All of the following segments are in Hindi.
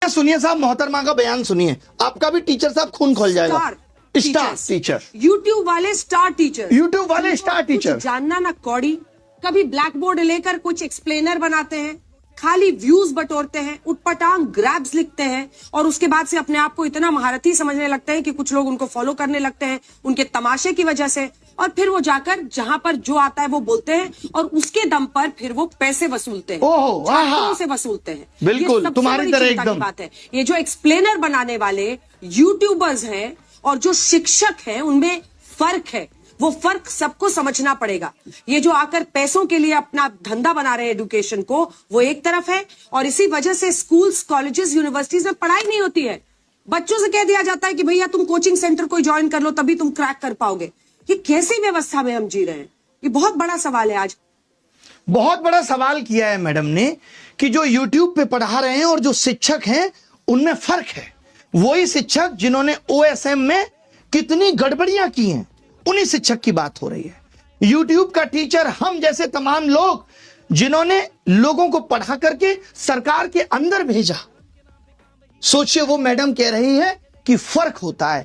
सुनिए साहब, मोहतरमा का बयान सुनिए, आपका भी टीचर साहब खून खोल जाएगा। स्टार टीचर, यूट्यूब वाले स्टार टीचर, यूट्यूब वाले स्टार टीचर, जानना ना कौड़ी, कभी ब्लैक बोर्ड लेकर कुछ एक्सप्लेनर बनाते हैं, खाली व्यूज बटोरते हैं, उटपटांग ग्रैब्स लिखते हैं और उसके बाद से अपने आप को इतना महारथी समझने लगते हैं कि कुछ लोग उनको फॉलो करने लगते हैं उनके तमाशे की वजह से, और फिर वो जाकर जहां पर जो आता है वो बोलते हैं और उसके दम पर फिर वो पैसे वसूलते हैं, छात्रों से वसूलते हैं। बिल्कुल तुम्हारी तरह एकदम बात है। ये जो एक्सप्लेनर बनाने वाले यूट्यूबर्स हैं और जो शिक्षक हैं उनमें फर्क है, वो फर्क सबको समझना पड़ेगा। ये जो आकर पैसों के लिए अपना धंधा बना रहे हैं एजुकेशन को, वो एक तरफ है, और इसी वजह से स्कूल्स, कॉलेजेस, यूनिवर्सिटीज में पढ़ाई नहीं होती है। बच्चों से कह दिया जाता है कि भैया तुम कोचिंग सेंटर कोई ज्वाइन कर लो तभी तुम क्रैक कर पाओगे। ये कैसी व्यवस्था में हम जी रहे हैं? ये बहुत बड़ा सवाल है। आज बहुत बड़ा सवाल किया है मैडम ने कि जो यूट्यूब पे पढ़ा रहे हैं और जो शिक्षक हैं उनमें फर्क है। वही शिक्षक जिन्होंने OSM में कितनी गड़बड़ियां की हैं, उन्हीं शिक्षक की बात हो रही है। यूट्यूब का टीचर हम जैसे तमाम लोग जिन्होंने लोगों को पढ़ा करके सरकार के अंदर भेजा। सोचिए, वो मैडम कह रही है कि फर्क होता है।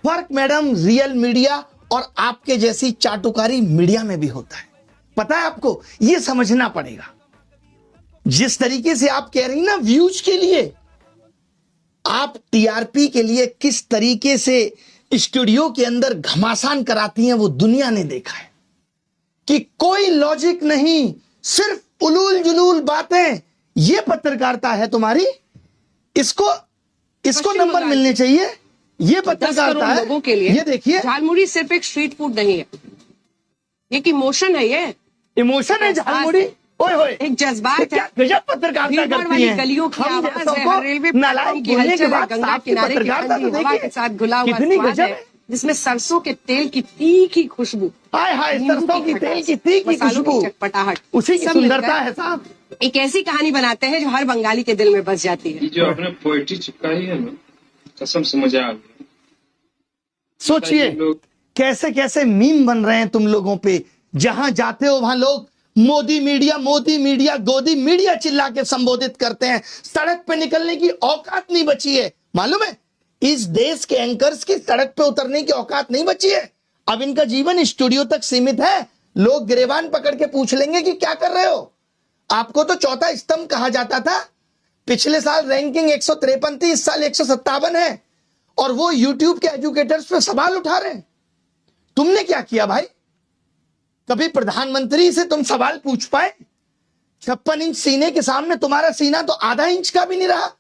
फर्क मैडम रियल मीडिया और आपके जैसी चाटुकारी मीडिया में भी होता है। पता है आपको, यह समझना पड़ेगा। जिस तरीके से आप कह रही ना व्यूज के लिए, आप TRP के लिए किस तरीके से स्टूडियो के अंदर घमासान कराती हैं वो दुनिया ने देखा है कि कोई लॉजिक नहीं, सिर्फ उलूल जुलूल बातें। ये पत्रकारिता है तुम्हारी। इसको नंबर मिलने चाहिए। ये पत्रकारिता है लोगों के लिए। ये देखिए, झालमुड़ी सिर्फ एक स्ट्रीट फूड नहीं है, ये इमोशन है। ये इमोशन है झालमुड़ी। ओए होए, एक जज्बात है। गजब पत्रकारिता करती हैं। गलियों की हम आवाज जैसों है, को रेलवे नालायक की बोलने के हलचल है, बाद गंगा साफ किनारे की पत्रकारिता ठंडी तो हवा देखिए के साथ घुला हुआ कितनी स्वाद गजब है, है। जिसमें सरसों के तेल की तीखी खुशबू, हाय हाय, सरसों की तेल की तीखी खुशबू, चटपटाहट, उसी की सुंदरता है साहब। एक ऐसी कहानी बनाते हैं जो हर बंगाली के दिल में बस जाती है। जो आपने पोएट्री चिपकाई है ना, कसम से मजा आ गया। सोचिए कैसे कैसे मीम बन रहे हैं तुम लोगों पे। जहां जाते हो वहां लोग मोदी मीडिया गोदी मीडिया चिल्ला के संबोधित करते हैं। सड़क पे निकलने की औकात नहीं बची है। मालूम है, इस देश के एंकर्स की सड़क पे उतरने की औकात नहीं बची है। अब इनका जीवन स्टूडियो तक सीमित है। लोग गिरेबान पकड़ के पूछ लेंगे कि क्या कर रहे हो। आपको तो चौथा स्तंभ कहा जाता था। पिछले साल रैंकिंग 153 थी, इस साल 157 है, और वो यूट्यूब के एजुकेटर्स पे सवाल उठा रहे हैं। तुमने क्या किया भाई? कभी प्रधानमंत्री से तुम सवाल पूछ पाए? 56 इंच सीने के सामने तुम्हारा सीना तो आधा इंच का भी नहीं रहा।